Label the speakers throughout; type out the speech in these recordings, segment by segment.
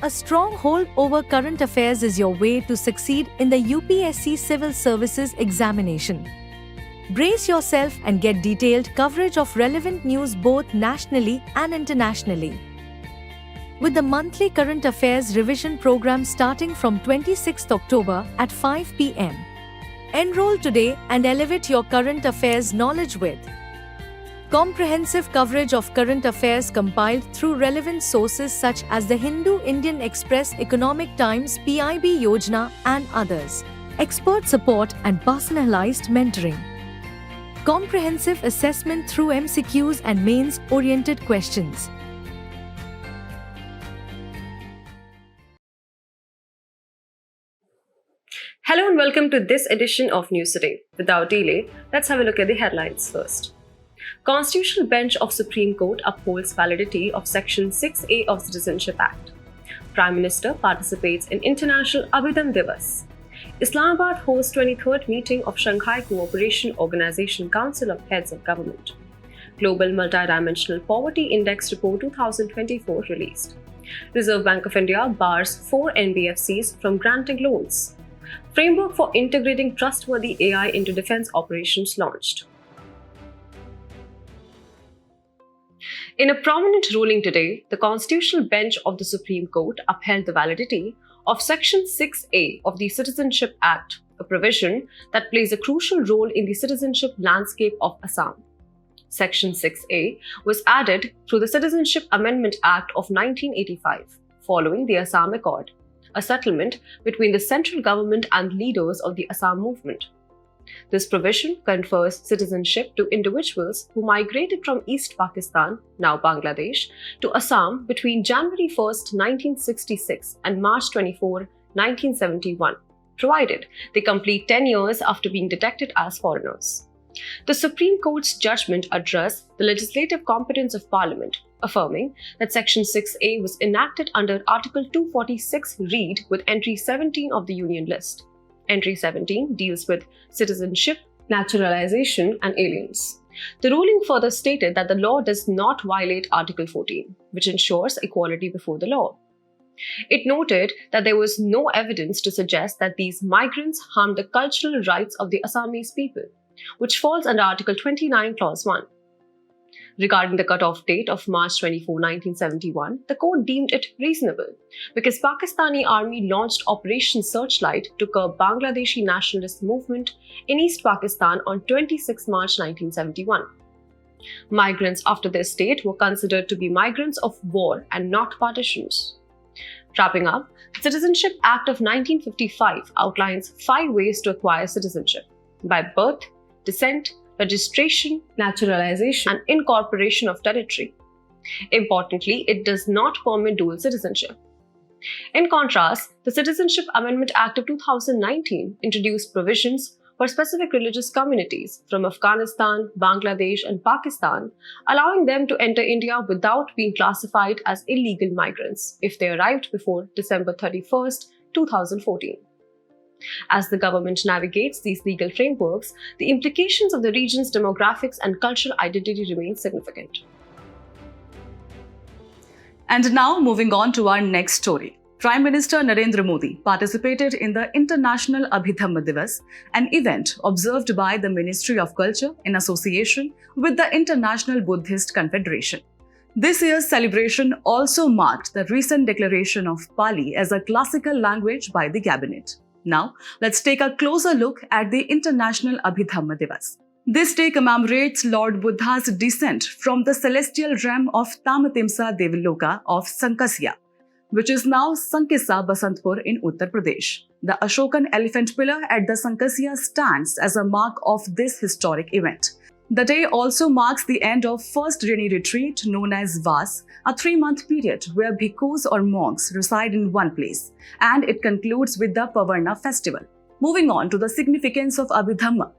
Speaker 1: A strong hold over current affairs is your way to succeed in the UPSC Civil Services examination. Brace yourself and get detailed coverage of relevant news both nationally and internationally. With the monthly current affairs revision program starting from 26th October at 5 p.m. Enroll today and elevate your current affairs knowledge with comprehensive coverage of current affairs compiled through relevant sources such as the Hindu Indian Express, Economic Times, PIB Yojana, and others. Expert support and personalized mentoring. Comprehensive assessment through MCQs and mains-oriented questions.
Speaker 2: Hello and welcome to this edition of News Today. Without delay, let's have a look at the headlines first. Constitutional Bench of Supreme Court upholds validity of Section 6A of Citizenship Act. Prime Minister participates in International Abhidhamma Divas. Islamabad hosts 23rd meeting of Shanghai Cooperation Organization Council of Heads of Government. Global Multidimensional Poverty Index Report 2024 released. Reserve Bank of India bars 4 NBFCs from granting loans. Framework for integrating trustworthy AI into defense operations launched. In a prominent ruling today, the Constitutional Bench of the Supreme Court upheld the validity of Section 6A of the Citizenship Act, a provision that plays a crucial role in the citizenship landscape of Assam. Section 6A was added through the Citizenship Amendment Act of 1985, following the Assam Accord, a settlement between the central government and leaders of the Assam movement. This provision confers citizenship to individuals who migrated from East Pakistan, now Bangladesh, to Assam between January 1, 1966 and March 24, 1971, provided they complete 10 years after being detected as foreigners. The Supreme Court's judgment addressed the legislative competence of Parliament, affirming that Section 6A was enacted under Article 246 read with Entry 17 of the Union List. Entry 17 deals with citizenship, naturalization, and aliens. The ruling further stated that the law does not violate Article 14, which ensures equality before the law. It noted that there was no evidence to suggest that these migrants harmed the cultural rights of the Assamese people, which falls under Article 29, Clause 1. Regarding the cutoff date of March 24, 1971, the court deemed it reasonable because Pakistani Army launched Operation Searchlight to curb Bangladeshi nationalist movement in East Pakistan on 26 March 1971. Migrants after this date were considered to be migrants of war and not partitions. Wrapping up, the Citizenship Act of 1955 outlines 5 ways to acquire citizenship: by birth, descent, registration, naturalization, and incorporation of territory. Importantly, it does not permit dual citizenship. In contrast, the Citizenship Amendment Act of 2019 introduced provisions for specific religious communities from Afghanistan, Bangladesh, and Pakistan, allowing them to enter India without being classified as illegal migrants if they arrived before December 31, 2014. As the government navigates these legal frameworks, the implications of the region's demographics and cultural identity remain significant.
Speaker 3: And now moving on to our next story. Prime Minister Narendra Modi participated in the International Abhidhamma Divas, an event observed by the Ministry of Culture in association with the International Buddhist Confederation. This year's celebration also marked the recent declaration of Pali as a classical language by the Cabinet. Now, let's take a closer look at the International Abhidhamma Divas. This day commemorates Lord Buddha's descent from the celestial realm of Tamatimsa Devaloka of Sankasya, which is now Sankisa Basantpur in Uttar Pradesh. The Ashokan elephant pillar at the Sankasya stands as a mark of this historic event. The day also marks the end of first rainy retreat known as Vas, a 3-month period where bhikkhus or monks reside in one place, and it concludes with the Pavarna festival. Moving on to the significance of Abhidhamma.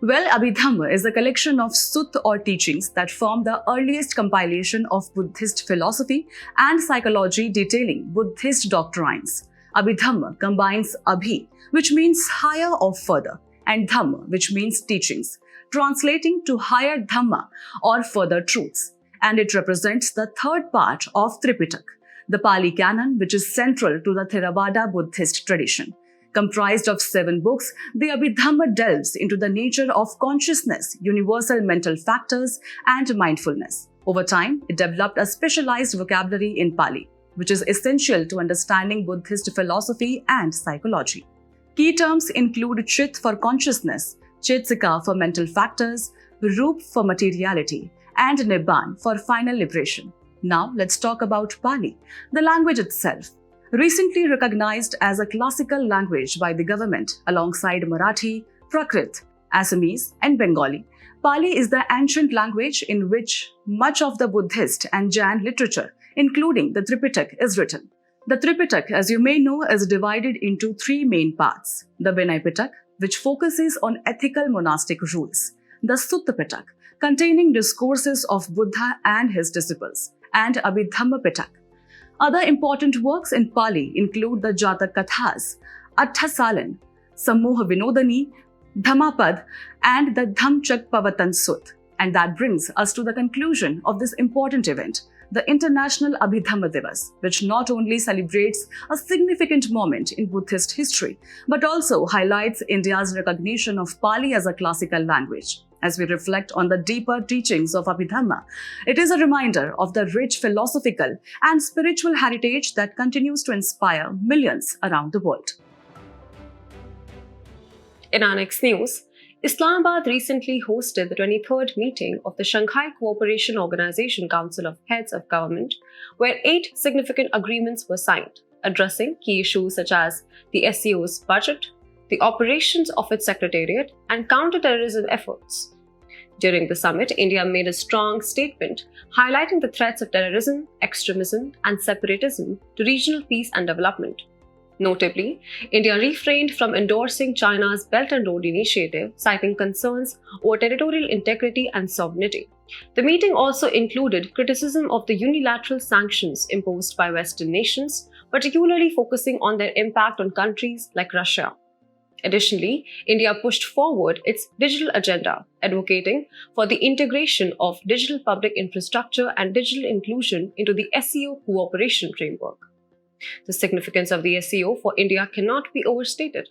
Speaker 3: Well, Abhidhamma is a collection of sutta or teachings that form the earliest compilation of Buddhist philosophy and psychology detailing Buddhist doctrines. Abhidhamma combines Abhi, which means higher or further, and Dhamma, which means teachings, translating to higher Dhamma or further truths, and it represents the third part of Tripitak, The Pali Canon, which is central to the Theravada Buddhist tradition. Comprised of 7 books, the Abhidhamma delves into the nature of consciousness, universal mental factors, and mindfulness. Over time, it developed a specialized vocabulary in Pali, which is essential to understanding Buddhist philosophy and psychology. Key terms include Chit for consciousness, Chetsika for mental factors, Roop for materiality, and Nibbana for final liberation. Now let's talk about Pali, the language itself. Recently recognized as a classical language by the government alongside Marathi, Prakrit, Assamese, and Bengali, Pali is the ancient language in which much of the Buddhist and Jain literature, including the Tripitaka, is written. The Tripitaka, as you may know, is divided into 3 main parts. The Vinay Pitaka, which focuses on ethical monastic rules. The Sutta Pitaka, containing discourses of Buddha and his disciples. And Abhidhamma Pitaka. Other important works in Pali include the Jatak Kathas, Atthasalan, Samoha Vinodani, Dhammapad, and the Dhammachakpavattana Sutta. And that brings us to the conclusion of this important event, the International Abhidhamma Divas, which not only celebrates a significant moment in Buddhist history, but also highlights India's recognition of Pali as a classical language. As we reflect on the deeper teachings of Abhidhamma, it is a reminder of the rich philosophical and spiritual heritage that continues to inspire millions around the world.
Speaker 2: In our next news, Islamabad recently hosted the 23rd meeting of the Shanghai Cooperation Organization Council of Heads of Government, where 8 significant agreements were signed, addressing key issues such as the SCO's budget, the operations of its secretariat, and counter-terrorism efforts. During the summit, India made a strong statement highlighting the threats of terrorism, extremism, and separatism to regional peace and development. Notably, India refrained from endorsing China's Belt and Road Initiative, citing concerns over territorial integrity and sovereignty. The meeting also included criticism of the unilateral sanctions imposed by Western nations, particularly focusing on their impact on countries like Russia. Additionally, India pushed forward its digital agenda, advocating for the integration of digital public infrastructure and digital inclusion into the SCO cooperation framework. The significance of the SCO for India cannot be overstated.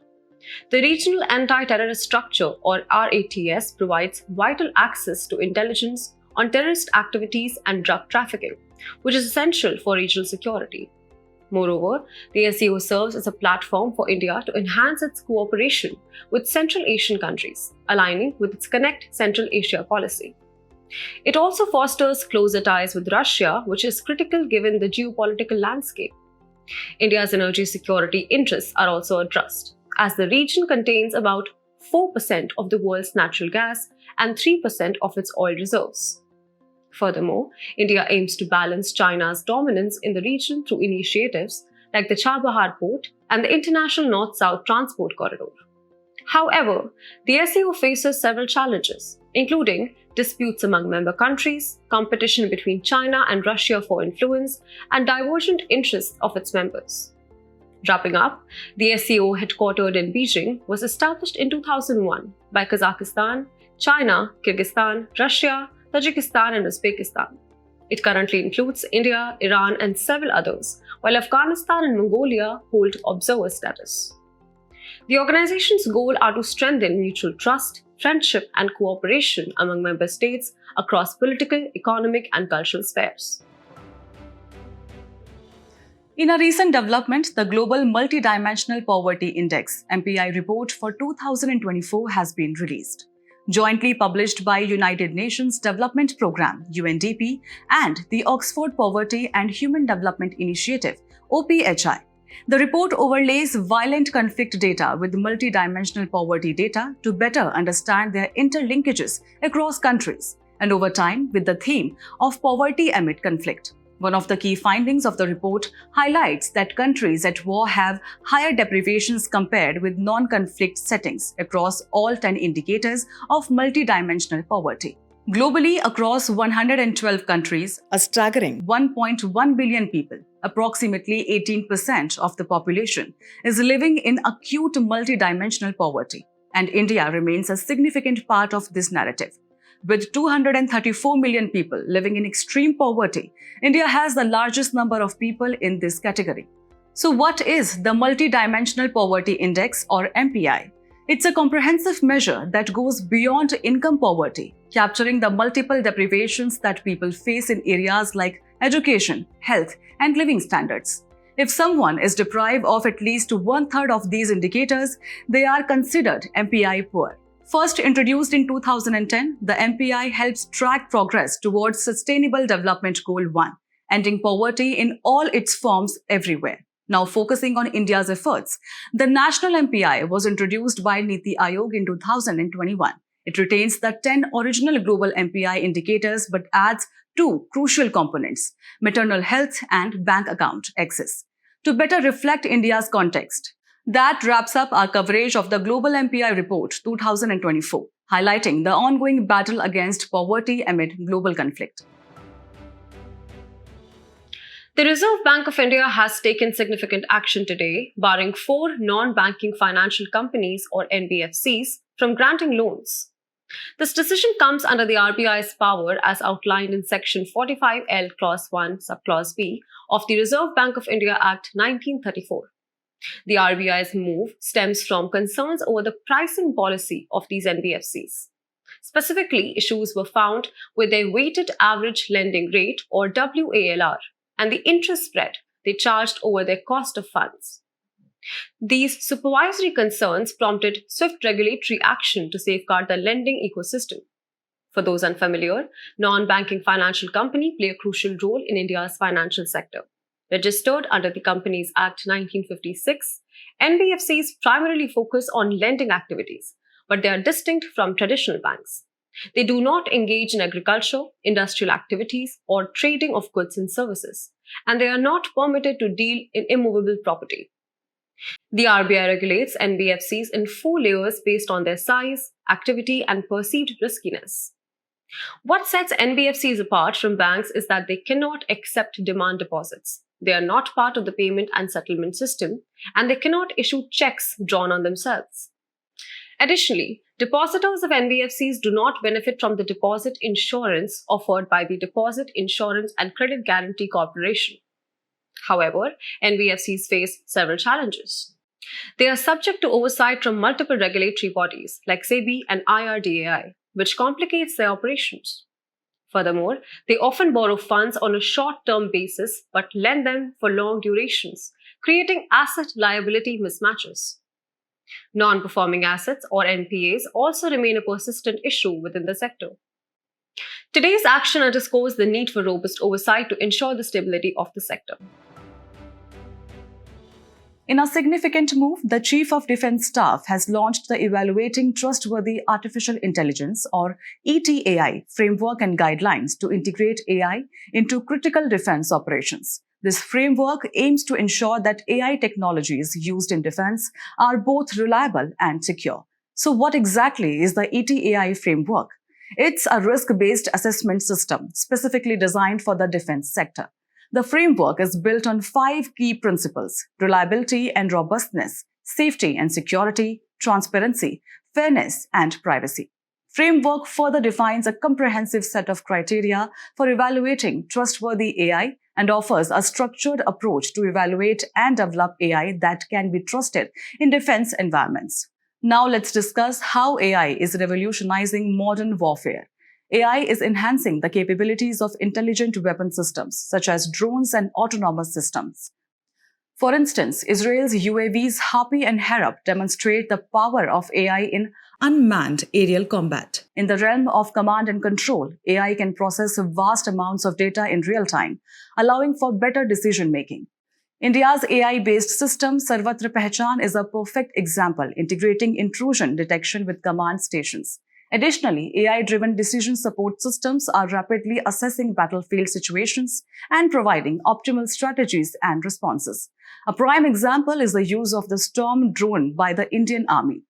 Speaker 2: The Regional Anti-Terrorist Structure, or RATS, provides vital access to intelligence on terrorist activities and drug trafficking, which is essential for regional security. Moreover, the SCO serves as a platform for India to enhance its cooperation with Central Asian countries, aligning with its Connect Central Asia policy. It also fosters closer ties with Russia, which is critical given the geopolitical landscape. India's energy security interests are also addressed, as the region contains about 4% of the world's natural gas and 3% of its oil reserves. Furthermore, India aims to balance China's dominance in the region through initiatives like the Chabahar Port and the International North-South Transport Corridor. However, the SCO faces several challenges, including disputes among member countries, competition between China and Russia for influence, and divergent interests of its members. Wrapping up, the SCO, headquartered in Beijing, was established in 2001 by Kazakhstan, China, Kyrgyzstan, Russia, Tajikistan, and Uzbekistan. It currently includes India, Iran, and several others, while Afghanistan and Mongolia hold observer status. The organization's goals are to strengthen mutual trust, friendship, and cooperation among member states across political, economic, and cultural spheres.
Speaker 3: In a recent development, the Global Multidimensional Poverty Index (MPI) report for 2024 has been released. Jointly published by United Nations Development Programme (UNDP) and the Oxford Poverty and Human Development Initiative (OPHI). The report overlays violent conflict data with multidimensional poverty data to better understand their interlinkages across countries, and over time with the theme of poverty amid conflict. One of the key findings of the report highlights that countries at war have higher deprivations compared with non-conflict settings across all 10 indicators of multidimensional poverty. Globally, across 112 countries, a staggering 1.1 billion people, approximately 18% of the population, is living in acute multidimensional poverty, and India remains a significant part of this narrative. With 234 million people living in extreme poverty, India has the largest number of people in this category. So what is the Multidimensional Poverty Index or MPI? It's a comprehensive measure that goes beyond income poverty, capturing the multiple deprivations that people face in areas like education, health, and living standards. If someone is deprived of at least one-third of these indicators, they are considered MPI poor. First introduced in 2010, the MPI helps track progress towards Sustainable Development Goal 1, ending poverty in all its forms everywhere. Now focusing on India's efforts, the national MPI was introduced by Niti Aayog in 2021. It retains the 10 original global MPI indicators but adds 2 crucial components, maternal health and bank account access, to better reflect India's context. That wraps up our coverage of the Global MPI Report 2024, highlighting the ongoing battle against poverty amid global conflict.
Speaker 2: The Reserve Bank of India has taken significant action today, barring 4 non-banking financial companies or NBFCs from granting loans. This decision comes under the RBI's power as outlined in Section 45L Clause 1 Subclause B of the Reserve Bank of India Act 1934. The RBI's move stems from concerns over the pricing policy of these NBFCs. Specifically, issues were found with their weighted average lending rate or WALR and the interest spread they charged over their cost of funds. These supervisory concerns prompted swift regulatory action to safeguard the lending ecosystem. For those unfamiliar, non-banking financial companies play a crucial role in India's financial sector. Registered under the Companies Act 1956, NBFCs primarily focus on lending activities, but they are distinct from traditional banks. They do not engage in agriculture, industrial activities, or trading of goods and services, and they are not permitted to deal in immovable property. The RBI regulates NBFCs in 4 layers based on their size, activity, and perceived riskiness. What sets NBFCs apart from banks is that they cannot accept demand deposits. They are not part of the payment and settlement system, and they cannot issue checks drawn on themselves. Additionally, depositors of NBFCs do not benefit from the deposit insurance offered by the Deposit Insurance and Credit Guarantee Corporation. However, NBFCs face several challenges. They are subject to oversight from multiple regulatory bodies like SEBI and IRDAI, which complicates their operations. Furthermore, they often borrow funds on a short-term basis but lend them for long durations, creating asset-liability mismatches. Non-performing assets or NPAs also remain a persistent issue within the sector. Today's action underscores the need for robust oversight to ensure the stability of the sector.
Speaker 3: In a significant move, the Chief of Defence Staff has launched the Evaluating Trustworthy Artificial Intelligence or ETAI framework and guidelines to integrate AI into critical defence operations. This framework aims to ensure that AI technologies used in defence are both reliable and secure. So what exactly is the ETAI framework? It's a risk-based assessment system specifically designed for the defence sector. The framework is built on 5 key principles: reliability and robustness, safety and security, transparency, fairness, and privacy. Framework further defines a comprehensive set of criteria for evaluating trustworthy AI and offers a structured approach to evaluate and develop AI that can be trusted in defense environments. Now let's discuss how AI is revolutionizing modern warfare. AI is enhancing the capabilities of intelligent weapon systems, such as drones and autonomous systems. For instance, Israel's UAVs Harpy and Harop demonstrate the power of AI in unmanned aerial combat. In the realm of command and control, AI can process vast amounts of data in real time, allowing for better decision-making. India's AI-based system, Sarvatra Pehchan, is a perfect example, integrating intrusion detection with command stations. Additionally, AI-driven decision support systems are rapidly assessing battlefield situations and providing optimal strategies and responses. A prime example is the use of the Storm drone by the Indian Army.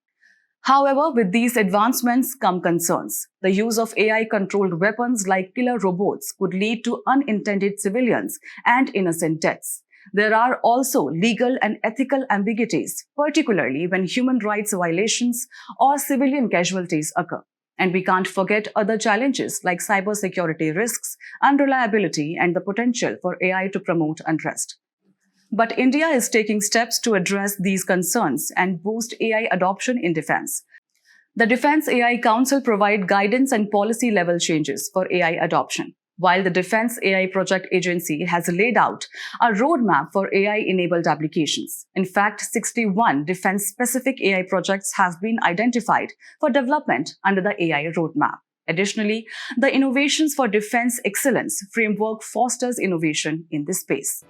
Speaker 3: However, with these advancements come concerns. The use of AI-controlled weapons like killer robots could lead to unintended civilians and innocent deaths. There are also legal and ethical ambiguities, particularly when human rights violations or civilian casualties occur. And we can't forget other challenges like cybersecurity risks, unreliability, and the potential for AI to promote unrest. But India is taking steps to address these concerns and boost AI adoption in defense. The Defense AI Council provides guidance and policy level changes for AI adoption, while the Defense AI Project Agency has laid out a roadmap for AI-enabled applications. In fact, 61 defense-specific AI projects have been identified for development under the AI roadmap. Additionally, the Innovations for Defense Excellence framework fosters innovation in this space.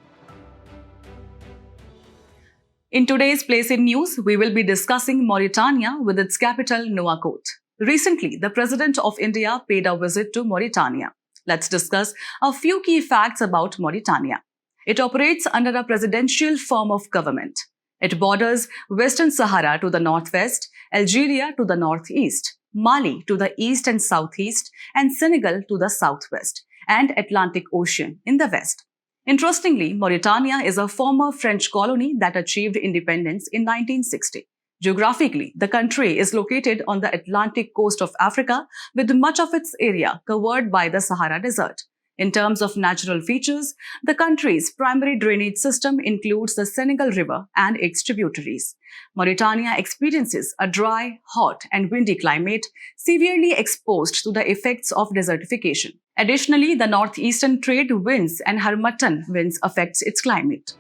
Speaker 3: In today's Place in News, we will be discussing Mauritania with its capital Nouakchott. Recently, the President of India paid a visit to Mauritania. Let's discuss a few key facts about Mauritania. It operates under a presidential form of government. It borders Western Sahara to the northwest, Algeria to the northeast, Mali to the east and southeast, and Senegal to the southwest, and Atlantic Ocean in the west. Interestingly, Mauritania is a former French colony that achieved independence in 1960. Geographically, the country is located on the Atlantic coast of Africa, with much of its area covered by the Sahara Desert. In terms of natural features, the country's primary drainage system includes the Senegal River and its tributaries. Mauritania experiences a dry, hot, and windy climate, severely exposed to the effects of desertification. Additionally, the northeastern trade winds and Harmattan winds affects its climate.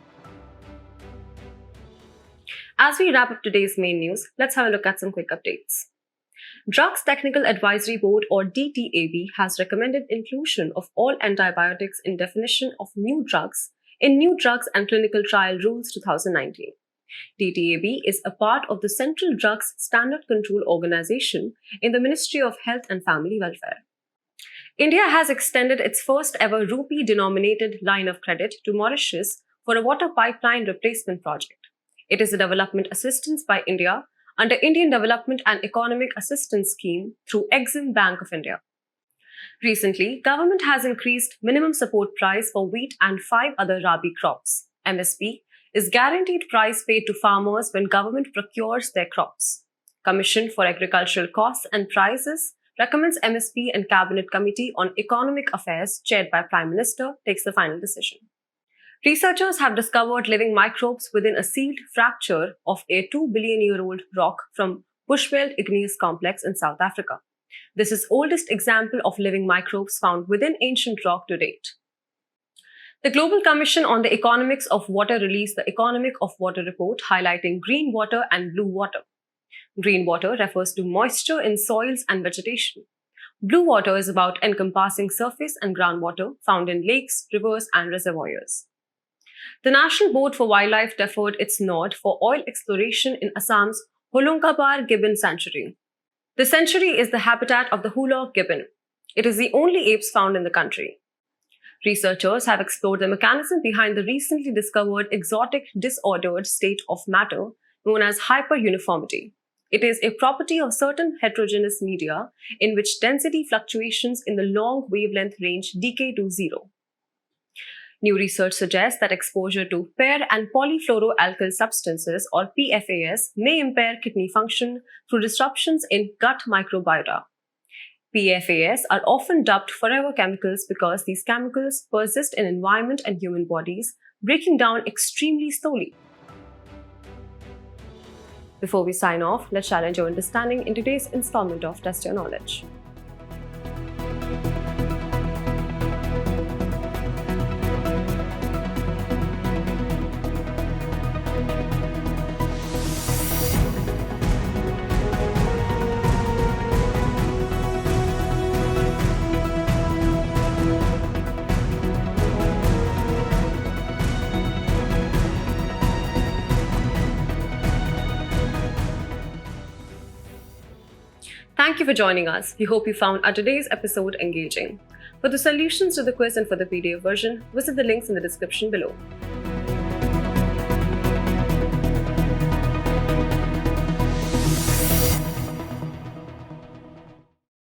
Speaker 2: As we wrap up today's main news, let's have a look at some quick updates. Drugs Technical Advisory Board or DTAB has recommended inclusion of all antibiotics in definition of new drugs in New Drugs and Clinical Trial Rules 2019. DTAB is a part of the Central Drugs Standard Control Organization in the Ministry of Health and Family Welfare. India has extended its first ever rupee-denominated line of credit to Mauritius for a water pipeline replacement project. It is a development assistance by India under Indian Development and Economic Assistance Scheme through Exim Bank of India. Recently, government has increased minimum support price for wheat and 5 other rabi crops. MSP is guaranteed price paid to farmers when government procures their crops. Commission for Agricultural Costs and Prices recommends MSP and Cabinet Committee on Economic Affairs, chaired by Prime Minister, takes the final decision. Researchers have discovered living microbes within a sealed fracture of a 2 billion-year-old rock from Bushveld Igneous Complex in South Africa. This is the oldest example of living microbes found within ancient rock to date. The Global Commission on the Economics of Water released the Economic of Water report highlighting green water and blue water. Green water refers to moisture in soils and vegetation. Blue water is about encompassing surface and groundwater found in lakes, rivers, and reservoirs. The National Board for Wildlife deferred its nod for oil exploration in Assam's Holongabar Gibbon Sanctuary. The sanctuary is the habitat of the Hulok gibbon. It is the only apes found in the country. Researchers have explored the mechanism behind the recently discovered exotic disordered state of matter known as hyperuniformity. It is a property of certain heterogeneous media in which density fluctuations in the long wavelength range decay to zero. New research suggests that exposure to pair and polyfluoroalkyl substances or PFAS may impair kidney function through disruptions in gut microbiota. PFAS are often dubbed forever chemicals because these chemicals persist in environment and human bodies, breaking down extremely slowly. Before we sign off, let's challenge your understanding in today's installment of Test Your Knowledge. Thank you for joining us. We hope you found our today's episode engaging. For the solutions to the quiz and for the PDF version, visit the links in the description below.